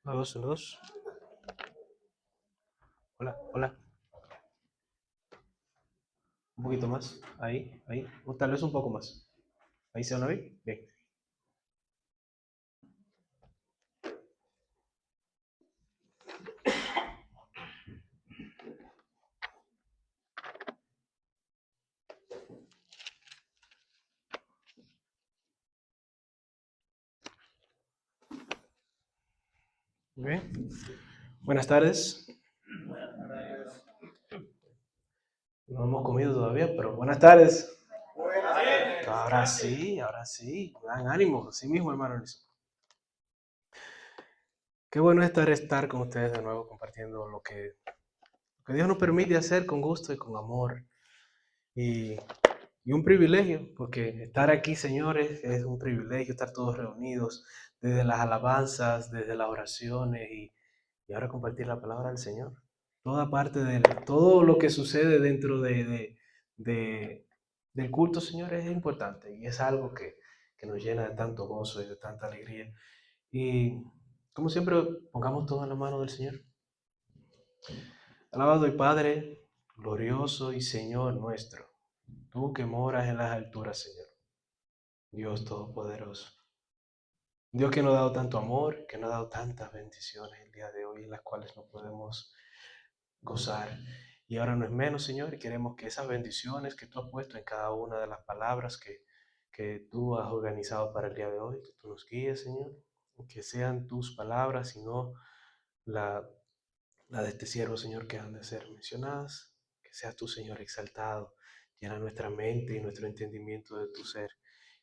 Uno, dos, uno, dos. Hola, hola. Un poquito más. Ahí, ahí. O tal vez un poco más. Ahí se van a ver. Bien. Bien. Buenas tardes. No hemos comido todavía, pero buenas tardes. Ahora sí, ahora sí. Dan ánimo. Así mismo, hermano Nelson. Qué bueno estar con ustedes de nuevo compartiendo lo que Dios nos permite hacer con gusto y con amor. Y, y un privilegio, porque estar aquí, señores, es un privilegio estar todos reunidos, desde las alabanzas, desde las oraciones y ahora compartir la palabra del Señor. Toda parte de todo lo que sucede dentro de- del culto, Señor, es importante y es algo que nos llena de tanto gozo y de tanta alegría. Y como siempre, pongamos todo en la mano del Señor. Alabado y Padre, glorioso y Señor nuestro, tú que moras en las alturas, Señor, Dios Todopoderoso. Dios que nos ha dado tanto amor, que nos ha dado tantas bendiciones el día de hoy, en las cuales no podemos gozar. Y ahora no es menos, Señor, y queremos que esas bendiciones que tú has puesto en cada una de las palabras que tú has organizado para el día de hoy, que tú nos guíes, Señor, que sean tus palabras y no la, la de este siervo, Señor, que han de ser mencionadas, que seas tú, Señor, exaltado, llena nuestra mente y nuestro entendimiento de tu ser.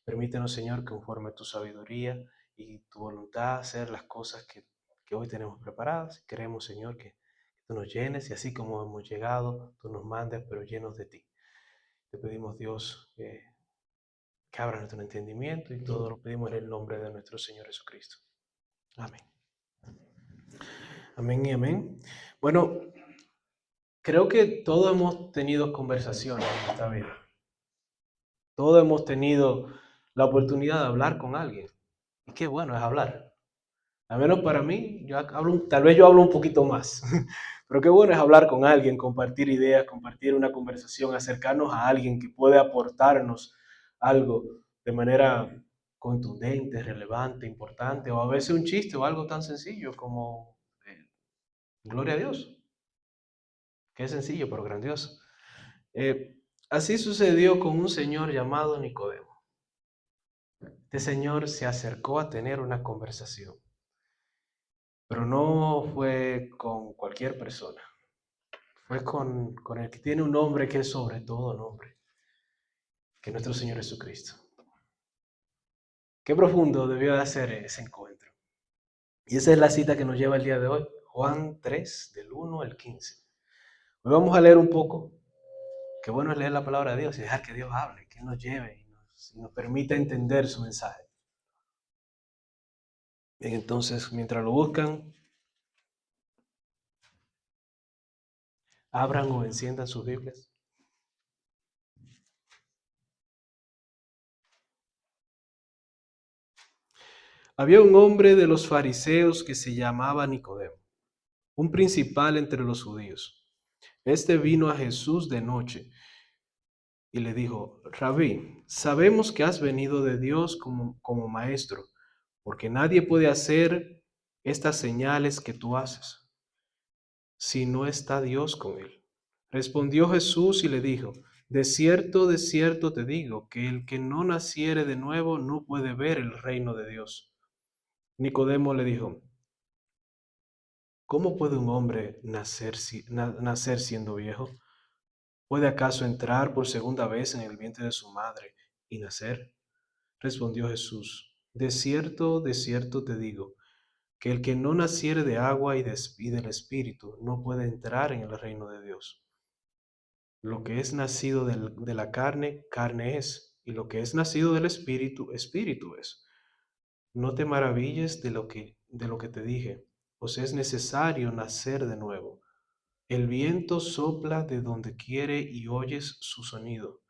Permítenos, Señor, que conforme a tu sabiduría y tu voluntad, hacer las cosas que hoy tenemos preparadas. Queremos, Señor, que tú nos llenes y así como hemos llegado, tú nos mandes, pero llenos de ti. Te pedimos, Dios, que abra nuestro entendimiento y todo lo pedimos en el nombre de nuestro Señor Jesucristo. Amén. Amén y amén. Bueno, creo que todos hemos tenido conversaciones en esta vida. Todos hemos tenido la oportunidad de hablar con alguien. Y qué bueno es hablar. Al menos para mí, tal vez yo hablo un poquito más. Pero qué bueno es hablar con alguien, compartir ideas, compartir una conversación, acercarnos a alguien que puede aportarnos algo de manera contundente, relevante, importante, o a veces un chiste o algo tan sencillo como Gloria a Dios. Qué sencillo, pero grandioso. Eh, Así sucedió con un señor llamado Nicodemo. Este señor se acercó a tener una conversación, pero no fue con cualquier persona. Fue con el que tiene un nombre que es sobre todo nombre, que es nuestro Señor Jesucristo. Qué profundo debió de ser ese encuentro. Y esa es la cita que nos lleva el día de hoy, Juan 3, del 1 al 15. Hoy vamos a leer un poco. Qué bueno es leer la palabra de Dios y dejar que Dios hable, que Él nos lleve y nos permita entender su mensaje. Bien, entonces, mientras lo buscan, abran o enciendan sus Biblias. Había un hombre de los fariseos que se llamaba Nicodemo, un principal entre los judíos. Este vino a Jesús de noche y le dijo: Rabí, sabemos que has venido de Dios como maestro, porque nadie puede hacer estas señales que tú haces si no está Dios con él. Respondió Jesús y le dijo: de cierto te digo, que el que no naciere de nuevo no puede ver el reino de Dios. Nicodemo le dijo: ¿cómo puede un hombre nacer siendo viejo? ¿Puede acaso entrar por segunda vez en el vientre de su madre y nacer? Respondió Jesús: de cierto te digo, que el que no naciere de agua y del Espíritu no puede entrar en el reino de Dios. Lo que es nacido de la carne, carne es, y lo que es nacido del Espíritu, Espíritu es. No te maravilles de lo que te dije, pues es necesario nacer de nuevo. El viento sopla de donde quiere y oyes su sonido,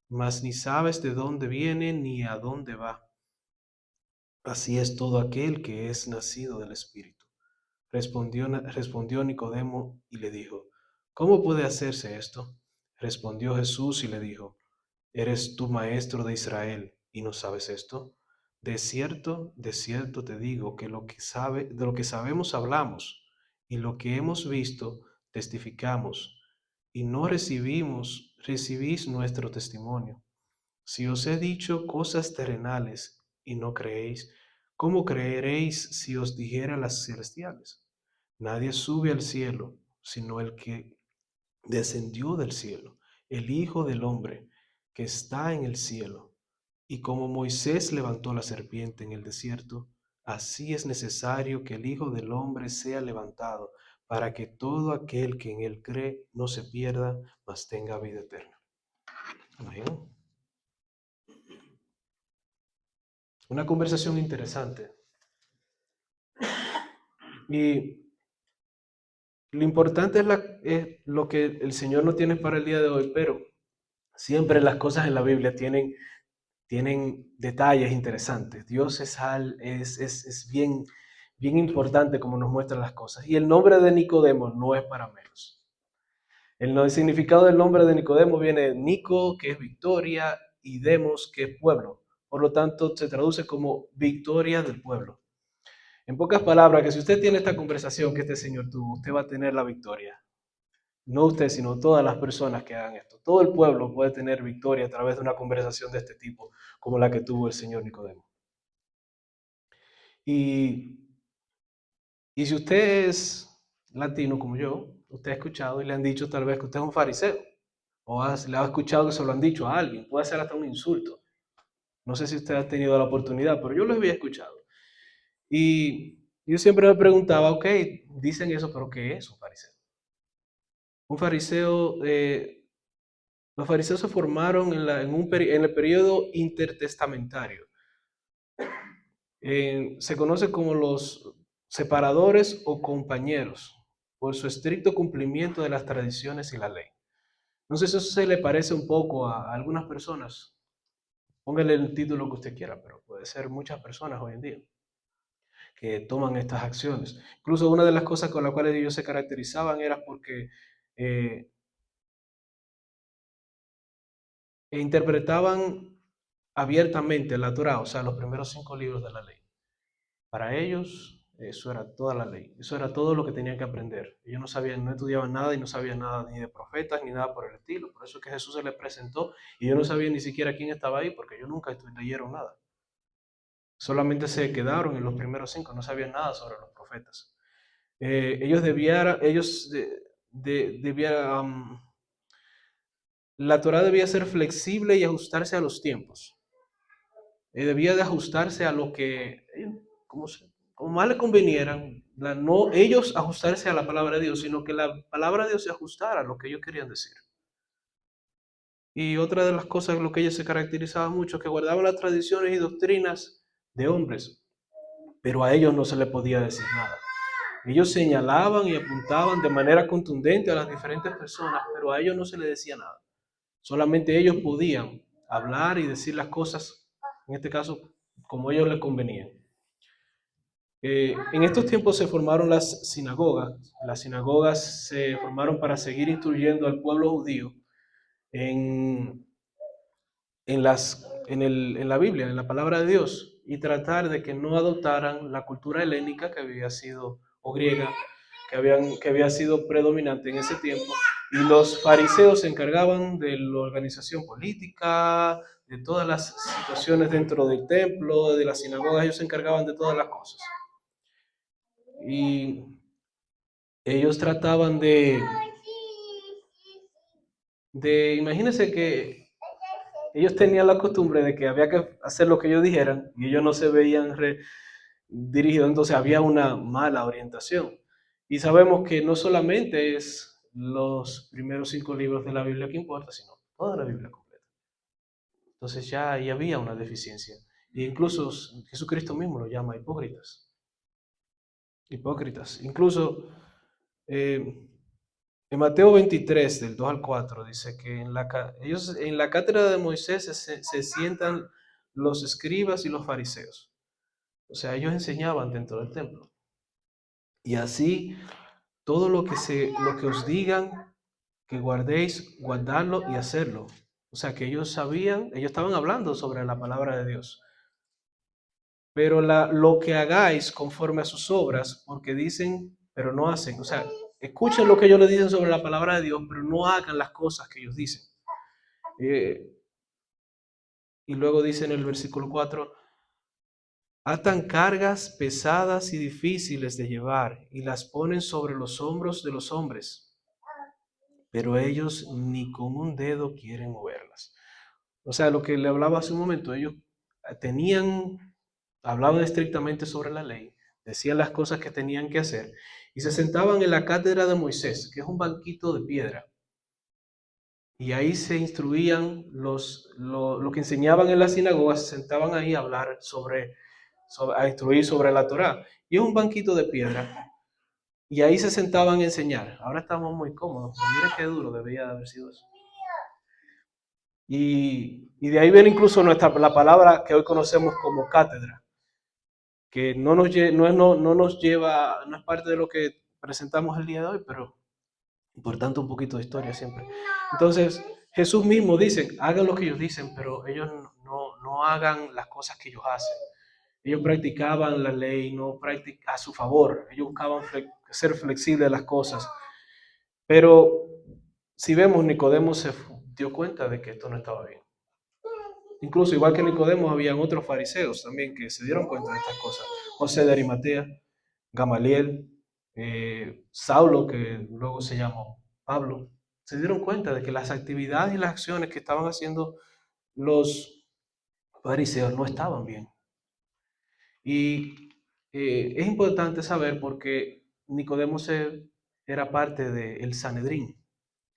mas ni sabes de dónde viene ni a dónde va. Así es todo aquel que es nacido del Espíritu. Respondió Nicodemo y le dijo, ¿cómo puede hacerse esto? Respondió Jesús y le dijo, ¿eres tú maestro de Israel y no sabes esto? De cierto te digo que de lo que sabemos hablamos y lo que hemos visto testificamos y no recibís nuestro testimonio. Si os he dicho cosas terrenales y no creéis, ¿cómo creeréis si os dijera las celestiales? Nadie sube al cielo, sino el que descendió del cielo, el Hijo del Hombre, que está en el cielo. Y como Moisés levantó la serpiente en el desierto, así es necesario que el Hijo del Hombre sea levantado, para que todo aquel que en él cree no se pierda, mas tenga vida eterna. Amén. Una conversación interesante. Y lo importante es lo que el Señor no tiene para el día de hoy, pero siempre las cosas en la Biblia tienen detalles interesantes. Dios es bien, bien importante como nos muestra las cosas. Y el nombre de Nicodemo no es para menos. El significado del nombre de Nicodemo viene de Nico, que es victoria, y Demos, que es pueblo. Por lo tanto, se traduce como victoria del pueblo. En pocas palabras, que si usted tiene esta conversación que este señor tuvo, usted va a tener la victoria. No usted, sino todas las personas que hagan esto. Todo el pueblo puede tener victoria a través de una conversación de este tipo, como la que tuvo el señor Nicodemo. Y, y si usted es latino como yo, usted ha escuchado y le han dicho tal vez que usted es un fariseo, le ha escuchado que se lo han dicho a alguien, puede ser hasta un insulto. No sé si usted ha tenido la oportunidad, pero yo lo había escuchado. Y yo siempre me preguntaba, ok, dicen eso, pero ¿qué es un fariseo? Un fariseo, los fariseos se formaron en el periodo intertestamentario. Se conoce como los separadores o compañeros, por su estricto cumplimiento de las tradiciones y la ley. No sé si eso se le parece un poco a algunas personas. Póngale el título que usted quiera, pero puede ser muchas personas hoy en día que toman estas acciones. Incluso una de las cosas con las cuales ellos se caracterizaban era porque eh, interpretaban abiertamente la Torá, o sea, los primeros 5 libros de la ley. Para ellos, eso era toda la ley, eso era todo lo que tenían que aprender. Ellos no sabían, no estudiaban nada y no sabían nada ni de profetas ni nada por el estilo. Por eso es que Jesús se les presentó y ellos no sabían ni siquiera quién estaba ahí porque ellos nunca leyeron nada. Solamente se quedaron en los primeros 5, no sabían nada sobre los profetas. La Torá debía ser flexible y ajustarse a los tiempos. Debía de ajustarse a lo que, como, como más le convenieran, no ellos ajustarse a la palabra de Dios, sino que la palabra de Dios se ajustara a lo que ellos querían decir. Y otra de las cosas en lo que ellos se caracterizaban mucho es que guardaban las tradiciones y doctrinas de hombres, pero a ellos no se les podía decir nada. Ellos señalaban y apuntaban de manera contundente a las diferentes personas, pero a ellos no se les decía nada. Solamente ellos podían hablar y decir las cosas, en este caso, como ellos les convenían. En estos tiempos se formaron las sinagogas. Las sinagogas se formaron para seguir instruyendo al pueblo judío en, en la Biblia, en la palabra de Dios, y tratar de que no adoptaran la cultura helénica que había sido, o griega, que había sido predominante en ese tiempo. Y los fariseos se encargaban de la organización política, de todas las situaciones dentro del templo, de las sinagogas, ellos se encargaban de todas las cosas. Y ellos trataban imagínense que ellos tenían la costumbre de que había que hacer lo que ellos dijeran y ellos no se veían dirigidos, entonces había una mala orientación. Y sabemos que no solamente es los primeros 5 libros de la Biblia que importa, sino toda la Biblia completa. Entonces ya ahí había una deficiencia. E incluso Jesucristo mismo lo llama hipócritas. Hipócritas. Incluso en Mateo 23, del 2 al 4, dice que ellos en la cátedra de Moisés se sientan los escribas y los fariseos. O sea, ellos enseñaban dentro del templo. Y así todo lo que os digan que guardéis, guardarlo y hacerlo. O sea que ellos sabían, ellos estaban hablando sobre la palabra de Dios. Pero lo que hagáis conforme a sus obras, porque dicen, pero no hacen. O sea, escuchen lo que ellos les dicen sobre la palabra de Dios, pero no hagan las cosas que ellos dicen. Eh, y luego dice en el versículo 4: atan cargas pesadas y difíciles de llevar y las ponen sobre los hombros de los hombres, pero ellos ni con un dedo quieren moverlas. O sea, lo que le hablaba hace un momento, ellos hablaban estrictamente sobre la ley, decían las cosas que tenían que hacer y se sentaban en la cátedra de Moisés, que es un banquito de piedra. Y ahí se instruían lo que enseñaban en la sinagoga, se sentaban ahí a hablar a instruir sobre la Torá. Y es un banquito de piedra. Y ahí se sentaban a enseñar. Ahora estamos muy cómodos, pero mira qué duro debería de haber sido eso. Y de ahí viene incluso la palabra que hoy conocemos como cátedra, que no nos lleva, no es parte de lo que presentamos el día de hoy, pero importante un poquito de historia siempre. Entonces, Jesús mismo dice, hagan lo que ellos dicen, pero ellos no hagan las cosas que ellos hacen. Ellos practicaban la ley, no a su favor. Ellos buscaban ser flexibles a las cosas. Pero si vemos, Nicodemo se dio cuenta de que esto no estaba bien. Incluso, igual que Nicodemo, habían otros fariseos también que se dieron cuenta de estas cosas. José de Arimatea, Gamaliel, Saulo, que luego se llamó Pablo, se dieron cuenta de que las actividades y las acciones que estaban haciendo los fariseos no estaban bien. Y es importante saber porque Nicodemo era parte del Sanedrín.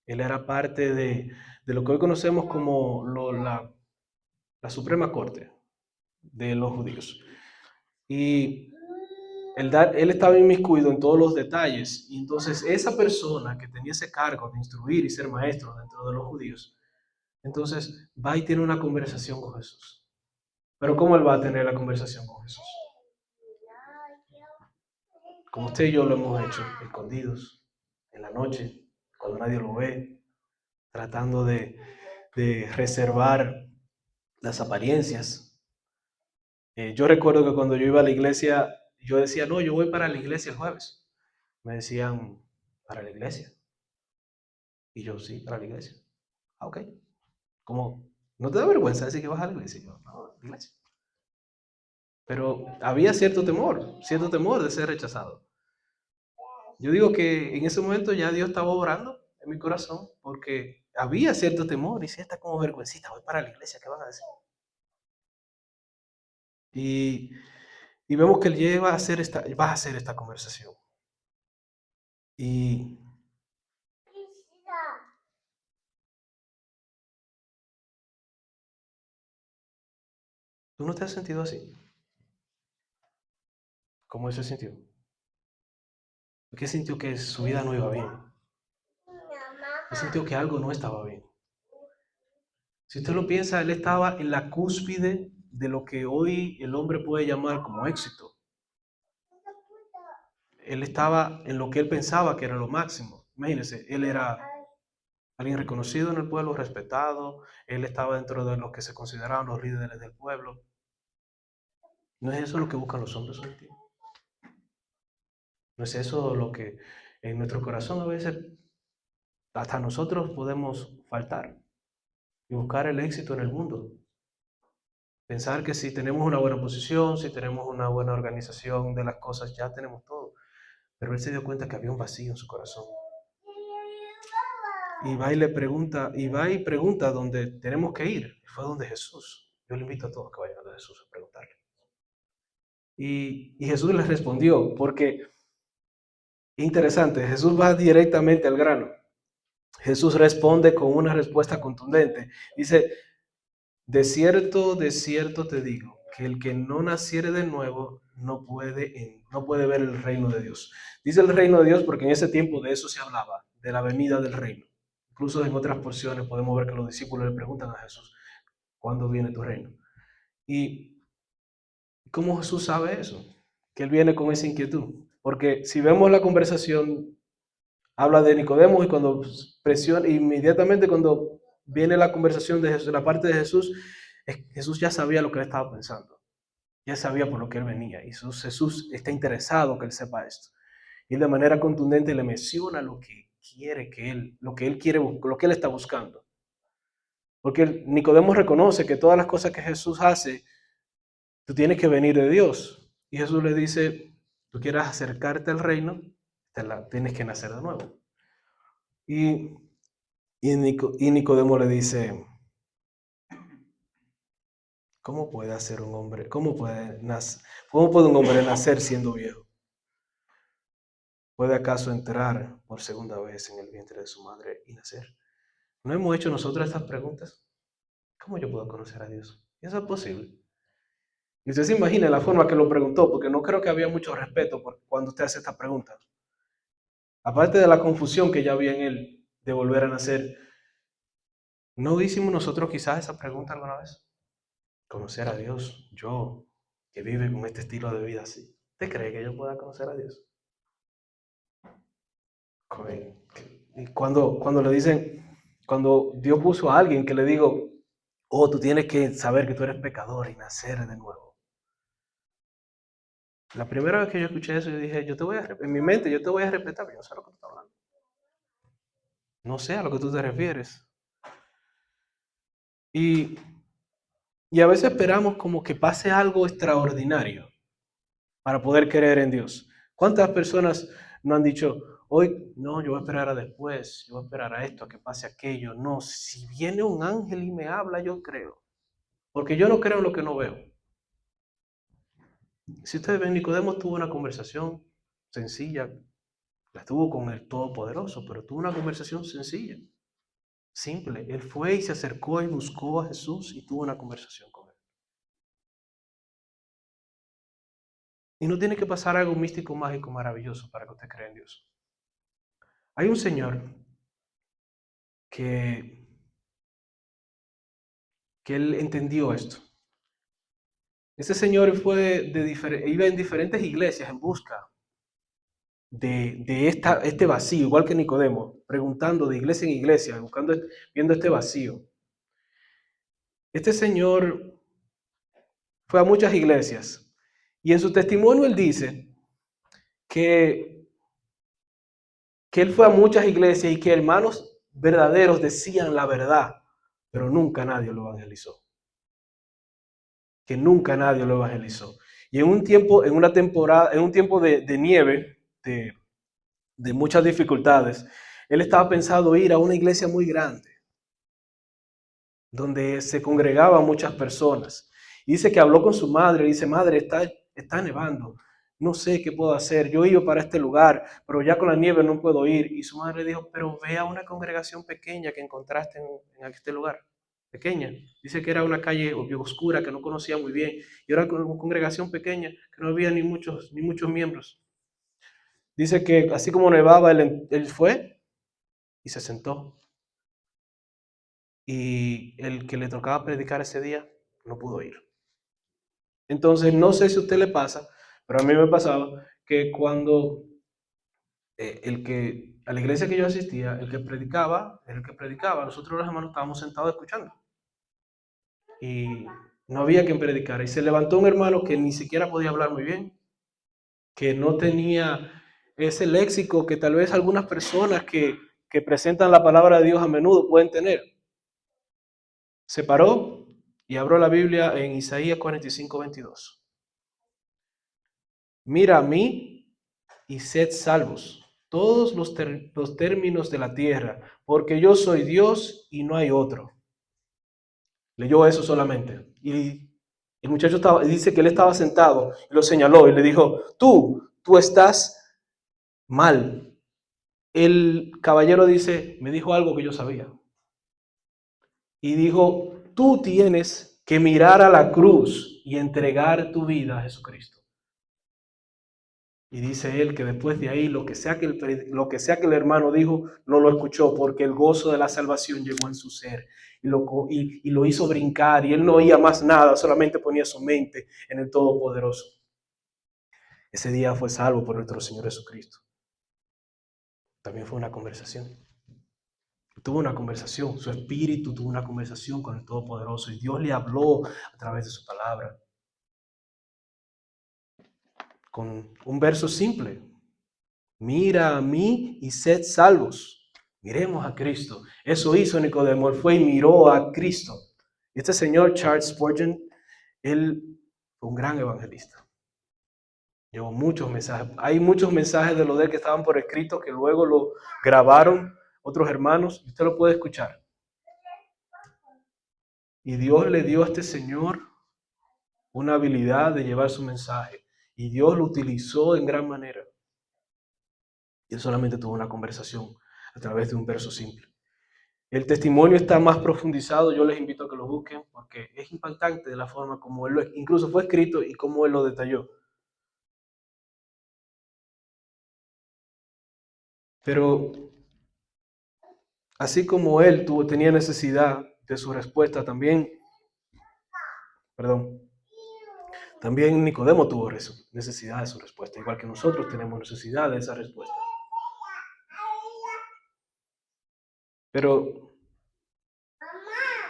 Él era parte de lo que hoy conocemos como la Suprema Corte de los judíos. Y él estaba inmiscuido en todos los detalles. Y entonces esa persona que tenía ese cargo de instruir y ser maestro dentro de los judíos, entonces va y tiene una conversación con Jesús. Pero ¿cómo él va a tener la conversación con Jesús? Como usted y yo lo hemos hecho, escondidos, en la noche, cuando nadie lo ve, tratando de reservar las apariencias. Yo recuerdo que cuando yo iba a la iglesia, yo decía, no, yo voy para la iglesia el jueves. Me decían, ¿para la iglesia? Y yo, sí, para la iglesia. Ah, ok. Como, ¿no te da vergüenza decir que vas a la iglesia? Y yo, no, a la iglesia. Pero había cierto temor de ser rechazado. Yo digo que en ese momento ya Dios estaba obrando en mi corazón porque había cierto temor y cierta como vergüencita, voy para la iglesia, ¿qué van a decir? Y, y vemos que él lleva va a hacer esta conversación. Y tú no te has sentido así, como él se sintió. Porque sintió que su vida no iba bien. Él sintió que algo no estaba bien. Si usted lo piensa, él estaba en la cúspide de lo que hoy el hombre puede llamar como éxito. Él estaba en lo que él pensaba que era lo máximo. Imagínense, él era alguien reconocido en el pueblo, respetado, él estaba dentro de los que se consideraban los líderes del pueblo. ¿No es eso lo que buscan los hombres hoy en día? ¿No es eso lo que en nuestro corazón a veces hasta nosotros podemos faltar y buscar el éxito en el mundo? Pensar que si tenemos una buena posición, si tenemos una buena organización de las cosas, ya tenemos todo. Pero él se dio cuenta que había un vacío en su corazón. Y va y le pregunta, y va y pregunta dónde tenemos que ir. Y fue donde Jesús. Yo le invito a todos que vayan a Jesús a preguntarle. Y Jesús les respondió, porque interesante, Jesús va directamente al grano. Jesús responde con una respuesta contundente. Dice, de cierto te digo, que el que no naciere de nuevo no puede ver el reino de Dios. Dice el reino de Dios porque en ese tiempo de eso se hablaba, de la venida del reino. Incluso en otras porciones podemos ver que los discípulos le preguntan a Jesús, ¿cuándo viene tu reino? ¿Y cómo Jesús sabe eso? Que él viene con esa inquietud. Porque si vemos la conversación, habla de Nicodemo y cuando presiona, inmediatamente cuando viene la conversación de Jesús, la parte de Jesús, Jesús ya sabía lo que él estaba pensando, ya sabía por lo que él venía. Y Jesús está interesado que él sepa esto. Y de manera contundente le menciona lo que quiere que él, lo que él quiere, lo que él está buscando. Porque Nicodemo reconoce que todas las cosas que Jesús hace, tú tienes que venir de Dios. Y Jesús le dice, tú quieras acercarte al reino, tienes que nacer de nuevo. Y, y Nicodemo le dice, ¿cómo puede hacer un hombre? ¿Cómo puede un hombre nacer siendo viejo? ¿Puede acaso entrar por segunda vez en el vientre de su madre y nacer? ¿No hemos hecho nosotros estas preguntas? ¿Cómo yo puedo conocer a Dios? ¿Y eso es posible? Y usted se imagina la forma que lo preguntó, porque no creo que había mucho respeto cuando usted hace esta pregunta. Aparte de la confusión que ya había en él de volver a nacer, ¿no hicimos nosotros quizás esa pregunta alguna vez? Conocer a Dios, yo que vive con este estilo de vida así. ¿Usted cree que yo pueda conocer a Dios? Y cuando le dicen, cuando Dios puso a alguien que le digo, oh, tú tienes que saber que tú eres pecador y nacer de nuevo. La primera vez que yo escuché eso, yo dije, en mi mente, yo te voy a respetar, pero yo no sé lo que tú estás hablando. No sé a lo que tú te refieres. Y, y a veces esperamos como que pase algo extraordinario para poder creer en Dios. ¿Cuántas personas no han dicho, hoy no, yo voy a esperar a después, yo voy a esperar a esto, a que pase aquello? No, si viene un ángel y me habla, yo creo. Porque yo no creo en lo que no veo. Si ustedes ven, Nicodemo tuvo una conversación sencilla, la tuvo con el Todopoderoso, pero tuvo una conversación sencilla, simple. Él fue y se acercó y buscó a Jesús y tuvo una conversación con él. Y no tiene que pasar algo místico, mágico, maravilloso para que usted crea en Dios. Hay un señor que, que él entendió esto. Ese señor iba en diferentes iglesias en busca de este vacío, igual que Nicodemo, preguntando de iglesia en iglesia, viendo este vacío. Este señor fue a muchas iglesias y en su testimonio él dice que, que él fue a muchas iglesias y que hermanos verdaderos decían la verdad, pero nunca nadie lo evangelizó. Que nunca nadie lo evangelizó. Y en un tiempo, en una temporada, en un tiempo de nieve, de muchas dificultades, él estaba pensando ir a una iglesia muy grande, donde se congregaban muchas personas. Y dice que habló con su madre, y dice, madre, está nevando, no sé qué puedo hacer, yo iba para este lugar, pero ya con la nieve no puedo ir. Y su madre dijo, pero ve a una congregación pequeña que encontraste en este lugar, pequeña. Dice que era una calle oscura que no conocía muy bien, y era una congregación pequeña que no había ni muchos miembros. Dice que así como nevaba, él fue y se sentó. Y el que le tocaba predicar ese día no pudo ir. Entonces, no sé si a usted le pasa, pero a mí me pasaba que cuando a la iglesia que yo asistía, el que predicaba, nosotros los hermanos estábamos sentados escuchando. Y no había quien predicara. Y se levantó un hermano que ni siquiera podía hablar muy bien, que no tenía ese léxico que tal vez algunas personas que presentan la palabra de Dios a menudo pueden tener. Se paró y abrió la Biblia en Isaías 45:22. Mira a mí y sed salvos, todos los términos de la tierra, porque yo soy Dios y no hay otro. Leyó eso solamente. Y el muchacho dice que él estaba sentado y lo señaló y le dijo, tú estás mal. El caballero dice, me dijo algo que yo sabía. Y dijo, tú tienes que mirar a la cruz y entregar tu vida a Jesucristo. Y dice él que después de ahí, lo que sea que el hermano dijo, no lo escuchó, porque el gozo de la salvación llegó en su ser y lo hizo brincar, y él no oía más nada, solamente ponía su mente en el Todopoderoso. Ese día fue salvo por nuestro Señor Jesucristo. También fue una conversación. Tuvo una conversación, su espíritu tuvo una conversación con el Todopoderoso y Dios le habló a través de su palabra. Con un verso simple: mira a mí y sed salvos. Miremos a Cristo. Eso hizo Nicodemo, él fue y miró a Cristo. Este señor Charles Spurgeon, él fue un gran evangelista. Llevó muchos mensajes. Hay muchos mensajes de lo de él que estaban por escrito, que luego lo grabaron otros hermanos, y usted lo puede escuchar. Y Dios le dio a este señor una habilidad de llevar su mensaje. Y Dios lo utilizó en gran manera. Y él solamente tuvo una conversación a través de un verso simple. El testimonio está más profundizado, yo les invito a que lo busquen, porque es impactante de la forma como él incluso fue escrito y cómo él lo detalló. Pero así como él tenía necesidad de su respuesta, también Nicodemo tuvo necesidad de su respuesta, igual que nosotros tenemos necesidad de esa respuesta. Pero,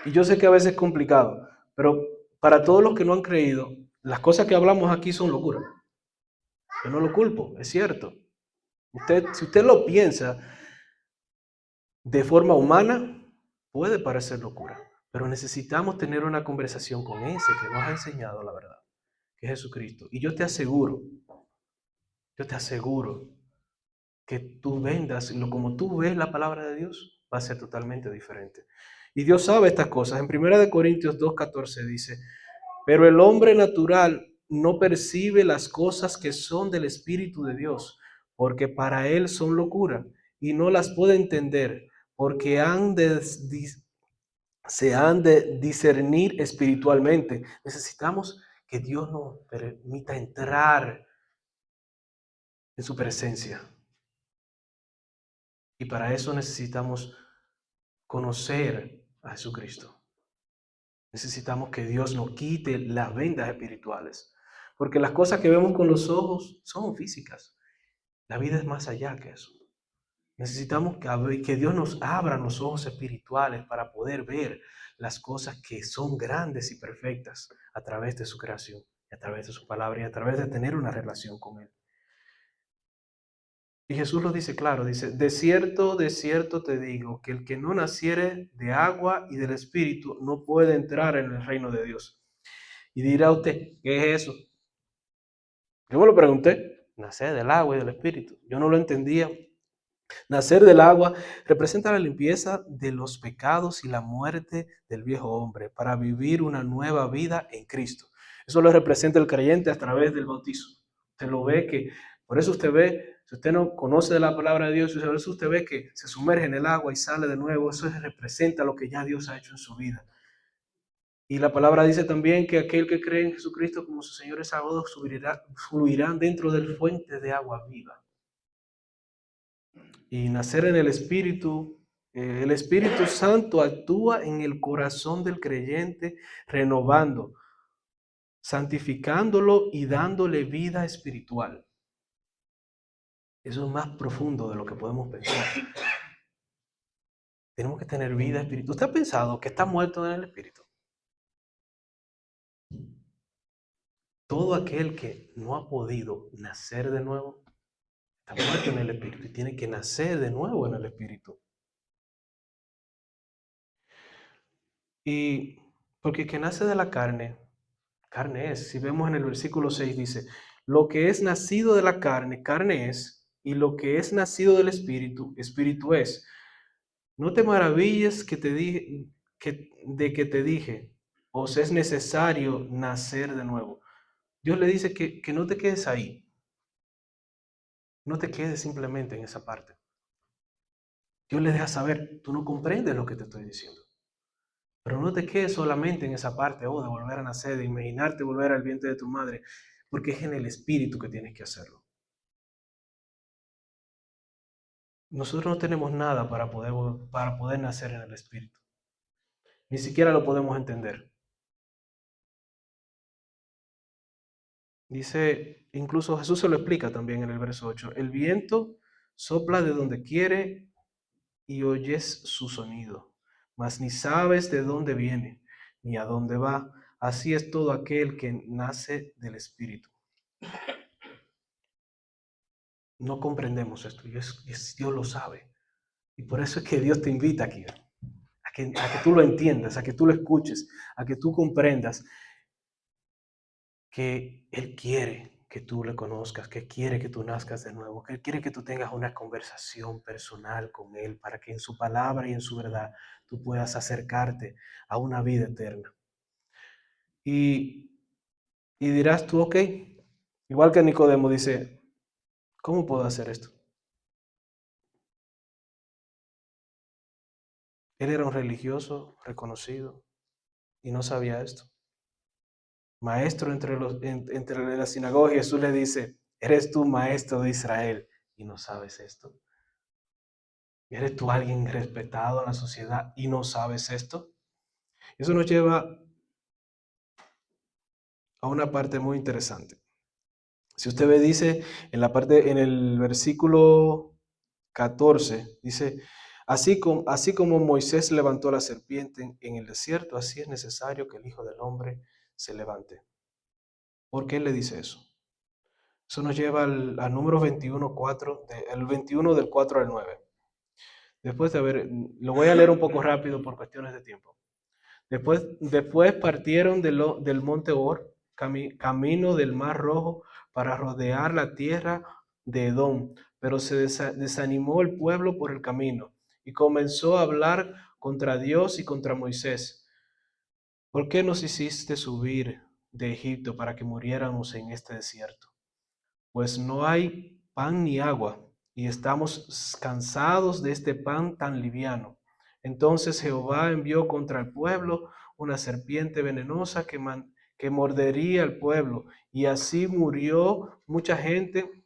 y yo sé que a veces es complicado, pero para todos los que no han creído, las cosas que hablamos aquí son locura. Yo no lo culpo, es cierto. Si usted lo piensa de forma humana, puede parecer locura, pero necesitamos tener una conversación con ese que nos ha enseñado la verdad, que es Jesucristo. Y yo te aseguro que tú vendas, como tú ves la palabra de Dios, va a ser totalmente diferente. Y Dios sabe estas cosas. En 1 Corintios 2:14 dice: pero el hombre natural no percibe las cosas que son del Espíritu de Dios, porque para él son locura, y no las puede entender, porque se han de discernir espiritualmente. Necesitamos que Dios nos permita entrar en su presencia. Y para eso necesitamos conocer a Jesucristo. Necesitamos que Dios nos quite las vendas espirituales. Porque las cosas que vemos con los ojos son físicas. La vida es más allá que eso. Necesitamos que Dios nos abra los ojos espirituales para poder ver las cosas que son grandes y perfectas a través de su creación, a través de su palabra y a través de tener una relación con Él. Y Jesús lo dice claro, dice: de cierto te digo, que el que no naciere de agua y del Espíritu no puede entrar en el reino de Dios. Y dirá usted: ¿qué es eso? Yo me lo pregunté. Nacer del agua y del Espíritu. Yo no lo entendía. Nacer del agua representa la limpieza de los pecados y la muerte del viejo hombre para vivir una nueva vida en Cristo. Eso lo representa el creyente a través del bautizo. Usted lo ve que, por eso usted ve, si usted no conoce de la palabra de Dios, por eso usted ve que se sumerge en el agua y sale de nuevo. Eso representa lo que ya Dios ha hecho en su vida. Y la palabra dice también que aquel que cree en Jesucristo como su Señor y Salvador fluirán dentro del fuente de agua viva. Y nacer en el Espíritu Santo actúa en el corazón del creyente, renovando, santificándolo y dándole vida espiritual. Eso es más profundo de lo que podemos pensar. Tenemos que tener vida espiritual. ¿Usted ha pensado que está muerto en el Espíritu? Todo aquel que no ha podido nacer de nuevo está muerto en el Espíritu y tiene que nacer de nuevo en el Espíritu. Y porque el que nace de la carne es. Si vemos en el versículo 6 dice: lo que es nacido de la carne es, y lo que es nacido del Espíritu, espíritu es. No te maravilles de que te dije, os es necesario nacer de nuevo. Dios le dice que no te quedes ahí. No te quedes simplemente en esa parte. Dios le deja saber: tú no comprendes lo que te estoy diciendo. Pero no te quedes solamente en esa parte, de volver a nacer, de imaginarte volver al vientre de tu madre, porque es en el Espíritu que tienes que hacerlo. Nosotros no tenemos nada para poder nacer en el Espíritu. Ni siquiera lo podemos entender. Dice, incluso Jesús se lo explica también en el verso 8, el viento sopla de donde quiere y oyes su sonido, mas ni sabes de dónde viene ni a dónde va. Así es todo aquel que nace del Espíritu. No comprendemos esto, Dios lo sabe. Y por eso es que Dios te invita aquí, a que tú lo entiendas, a que tú lo escuches, a que tú comprendas que Él quiere que tú le conozcas, que quiere que tú nazcas de nuevo, que Él quiere que tú tengas una conversación personal con Él para que en su palabra y en su verdad tú puedas acercarte a una vida eterna. Y, y dirás tú, ok, igual que Nicodemo dice, ¿cómo puedo hacer esto? Él era un religioso reconocido y no sabía esto. Maestro entre la sinagoga, Jesús le dice, ¿eres tú maestro de Israel y no sabes esto? ¿Eres tú alguien respetado en la sociedad y no sabes esto? Eso nos lleva a una parte muy interesante. Si usted ve, dice en el versículo 14, dice, así como Moisés levantó la serpiente en el desierto, así es necesario que el Hijo del Hombre se levante. ¿Por qué él le dice eso? Eso nos lleva al número 21, 4, el 21 del 4 al 9. Después de haber, lo voy a leer un poco rápido por cuestiones de tiempo. Después partieron del monte Or, camino del Mar Rojo, para rodear la tierra de Edom, pero se desanimó el pueblo por el camino y comenzó a hablar contra Dios y contra Moisés. ¿Por qué nos hiciste subir de Egipto para que muriéramos en este desierto? Pues no hay pan ni agua, y estamos cansados de este pan tan liviano. Entonces Jehová envió contra el pueblo una serpiente venenosa que mordería al pueblo, y así murió mucha gente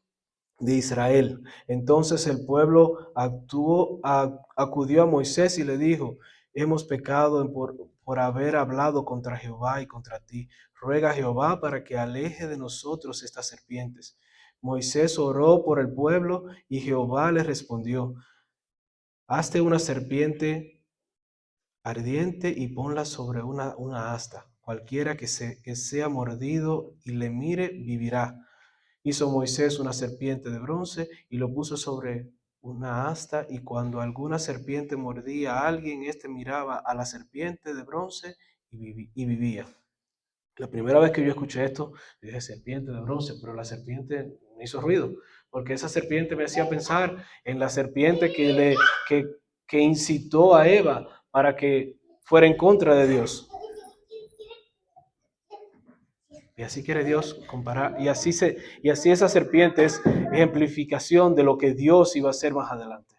de Israel. Entonces el pueblo acudió a Moisés y le dijo, hemos pecado por haber hablado contra Jehová y contra ti. Ruega a Jehová para que aleje de nosotros estas serpientes. Moisés oró por el pueblo y Jehová le respondió, hazte una serpiente ardiente y ponla sobre una asta. Cualquiera que sea mordido y le mire, vivirá. Hizo Moisés una serpiente de bronce y lo puso sobre una asta, y cuando alguna serpiente mordía a alguien, éste miraba a la serpiente de bronce y vivía. La primera vez que yo escuché esto, dije serpiente de bronce, pero la serpiente me hizo ruido, porque esa serpiente me hacía pensar en la serpiente que, que incitó a Eva para que fuera en contra de Dios. Y así quiere Dios comparar, y así esa serpiente es ejemplificación de lo que Dios iba a hacer más adelante.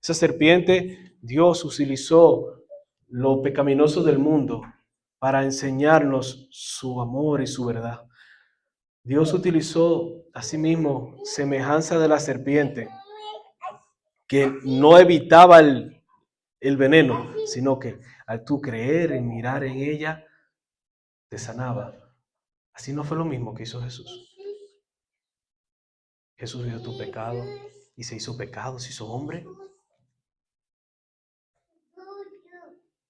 Esa serpiente, Dios utilizó lo pecaminoso del mundo para enseñarnos su amor y su verdad. Dios utilizó asimismo semejanza de la serpiente, que no evitaba el veneno, sino que al tú creer y mirar en ella, te sanaba. Así no fue lo mismo que hizo Jesús. Jesús vio tu pecado y se hizo pecado, se hizo hombre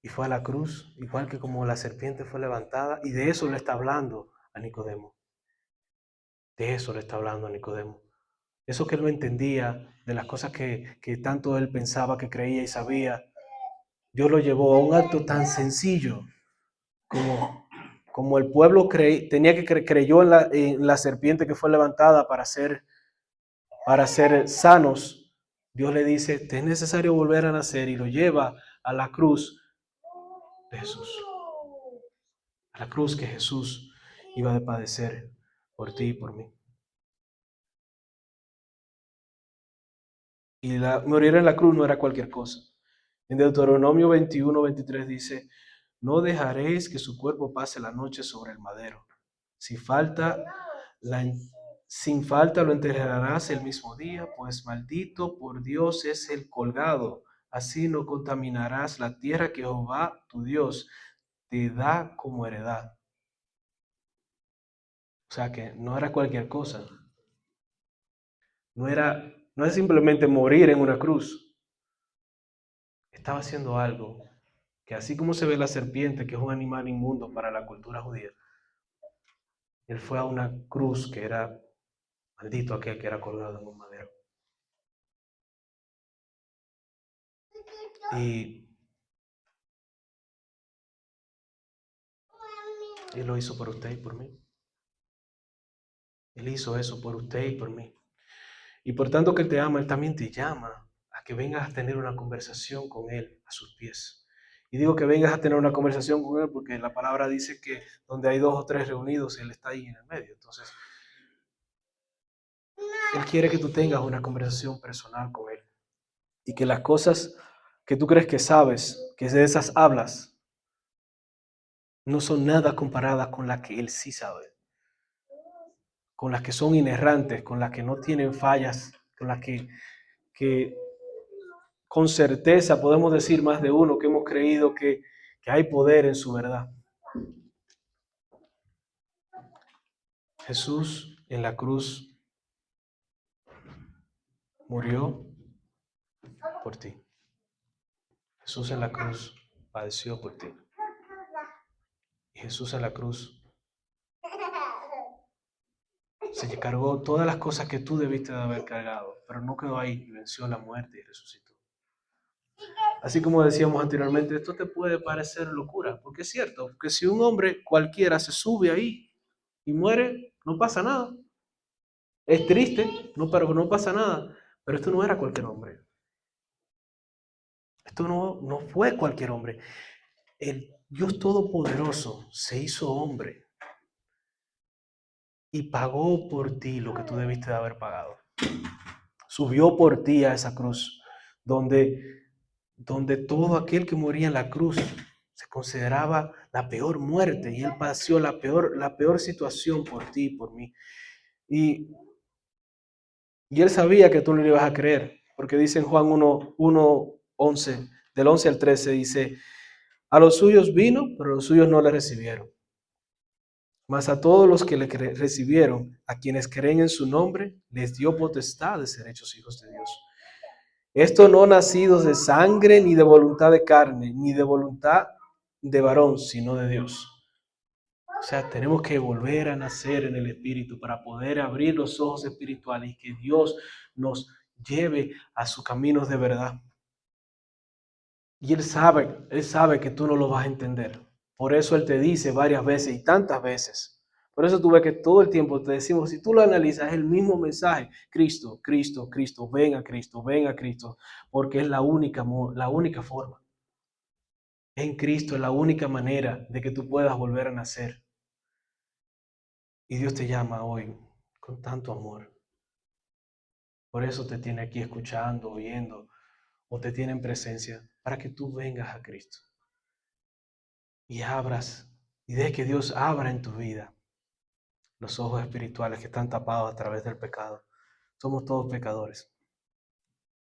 y fue a la cruz, igual que como la serpiente fue levantada, y de eso le está hablando a Nicodemo. De eso le está hablando a Nicodemo. Eso que él no entendía, de las cosas que tanto él pensaba, que creía y sabía, Dios lo llevó a un acto tan sencillo como el pueblo creyó en la serpiente que fue levantada para ser sanos. Dios le dice, te es necesario volver a nacer, y lo lleva a la cruz de Jesús. A la cruz que Jesús iba a padecer por ti y por mí. Y morir en la cruz no era cualquier cosa. En Deuteronomio 21-23 dice, no dejaréis que su cuerpo pase la noche sobre el madero. Si falta, sin falta lo enterrarás el mismo día, pues maldito por Dios es el colgado. Así no contaminarás la tierra que Jehová, tu Dios, te da como heredad. O sea que no era cualquier cosa. No es simplemente morir en una cruz. Estaba haciendo algo que, así como se ve la serpiente, que es un animal inmundo para la cultura judía, él fue a una cruz que era maldito aquel que era colgado en un madero. Y él lo hizo por usted y por mí. Él hizo eso por usted y por mí. Y por tanto que Él te ama, Él también te llama a que vengas a tener una conversación con Él a sus pies. Y digo que vengas a tener una conversación con Él porque la palabra dice que donde hay dos o tres reunidos, Él está ahí en el medio. Entonces, Él quiere que tú tengas una conversación personal con Él. Y que las cosas que tú crees que sabes, que de esas hablas, no son nada comparadas con las que Él sí sabe. Con las que son inerrantes, con las que no tienen fallas, con las que con certeza podemos decir más de uno que hemos creído que hay poder en su verdad. Jesús en la cruz murió por ti. Jesús en la cruz padeció por ti. Y Jesús en la cruz se cargó todas las cosas que tú debiste de haber cargado, pero no quedó ahí y venció la muerte y resucitó. Así como decíamos anteriormente, esto te puede parecer locura, porque es cierto, porque si un hombre cualquiera se sube ahí y muere, no pasa nada. Es triste, no, pero no pasa nada. Pero esto no era cualquier hombre. Esto no fue cualquier hombre. El Dios Todopoderoso se hizo hombre y pagó por ti lo que tú debiste de haber pagado. Subió por ti a esa cruz, donde todo aquel que moría en la cruz se consideraba la peor muerte y Él padeció la peor situación por ti y por mí. Y Él sabía que tú no le ibas a creer, porque dice en Juan 11, del 11 al 13, dice, a los suyos vino, pero los suyos no le recibieron. Mas a todos los que le recibieron, a quienes creen en su nombre, les dio potestad de ser hechos hijos de Dios. Esto no nacidos de sangre, ni de voluntad de carne, ni de voluntad de varón, sino de Dios. O sea, tenemos que volver a nacer en el Espíritu para poder abrir los ojos espirituales y que Dios nos lleve a sus caminos de verdad. Y Él sabe que tú no lo vas a entender. Por eso Él te dice varias veces y tantas veces. Por eso tú ves que todo el tiempo te decimos, si tú lo analizas, es el mismo mensaje. Cristo, Cristo, Cristo, ven a Cristo, ven a Cristo. Porque es la única forma. En Cristo es la única manera de que tú puedas volver a nacer. Y Dios te llama hoy con tanto amor. Por eso te tiene aquí escuchando, viendo, o te tiene en presencia, para que tú vengas a Cristo. Y abras, y dejes que Dios abra en tu vida los ojos espirituales que están tapados a través del pecado. Somos todos pecadores.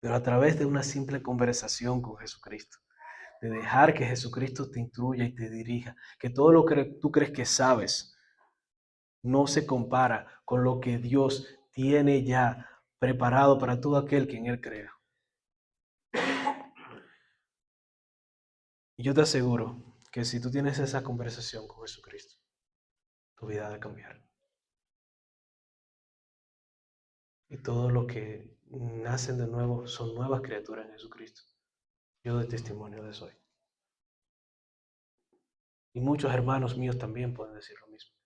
Pero a través de una simple conversación con Jesucristo, de dejar que Jesucristo te instruya y te dirija, que todo lo que tú crees que sabes no se compara con lo que Dios tiene ya preparado para todo aquel que en Él crea. Y yo te aseguro que si tú tienes esa conversación con Jesucristo, tu vida va a cambiar. Y todos los que nacen de nuevo son nuevas criaturas en Jesucristo. Yo doy testimonio de eso hoy. Y muchos hermanos míos también pueden decir lo mismo,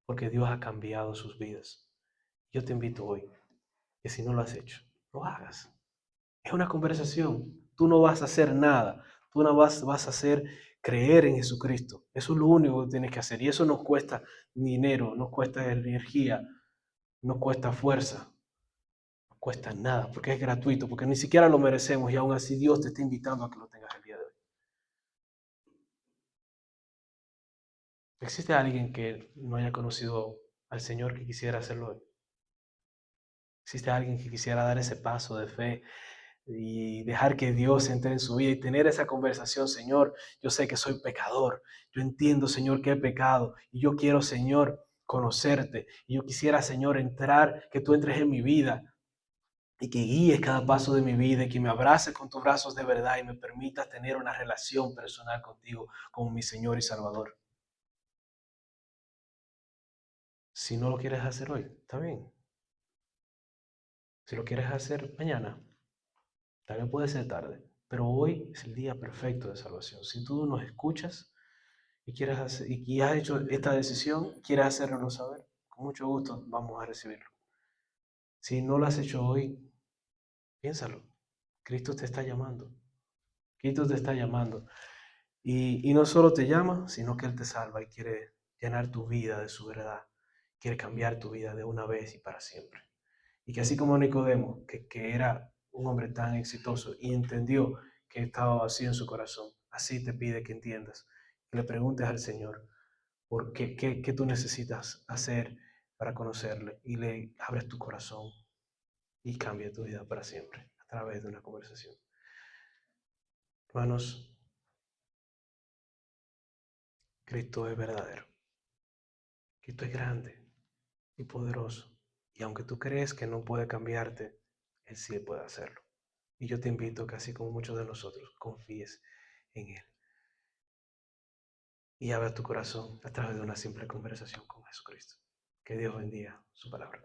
porque Dios ha cambiado sus vidas. Yo te invito hoy, que si no lo has hecho, lo hagas. Es una conversación. Tú no vas a hacer nada. Tú no vas a hacer creer en Jesucristo. Eso es lo único que tienes que hacer. Y eso no cuesta dinero, no cuesta energía, no cuesta fuerza, no cuesta nada, porque es gratuito, porque ni siquiera lo merecemos y aún así Dios te está invitando a que lo tengas el día de hoy. ¿Existe alguien que no haya conocido al Señor que quisiera hacerlo hoy? ¿Existe alguien que quisiera dar ese paso de fe y dejar que Dios entre en su vida y tener esa conversación? Señor, yo sé que soy pecador, yo entiendo, Señor, que he pecado y yo quiero, Señor, conocerte. Y yo quisiera, Señor, que tú entres en mi vida y que guíes cada paso de mi vida y que me abraces con tus brazos de verdad y me permitas tener una relación personal contigo como mi Señor y Salvador. Si no lo quieres hacer hoy, está bien. Si lo quieres hacer mañana, también puede ser tarde. Pero hoy es el día perfecto de salvación. Si tú nos escuchas y quieres hacer, y has hecho esta decisión, quieres hacerlo saber, con mucho gusto vamos a recibirlo. Si no lo has hecho hoy, piénsalo. Cristo te está llamando. Cristo te está llamando. Y no solo te llama, sino que Él te salva y quiere llenar tu vida de su verdad. Quiere cambiar tu vida de una vez y para siempre. Y que así como Nicodemo, que era un hombre tan exitoso y entendió que estaba vacío en su corazón, así te pide que entiendas, que le preguntes al Señor por qué tú necesitas hacer para conocerle y le abres tu corazón y cambia tu vida para siempre a través de una conversación. Hermanos, Cristo es verdadero. Cristo es grande y poderoso. Y aunque tú crees que no puede cambiarte, Él sí puede hacerlo. Y yo te invito a que así como muchos de nosotros confíes en Él y abra tu corazón a través de una simple conversación con Jesucristo. Que Dios bendiga su palabra.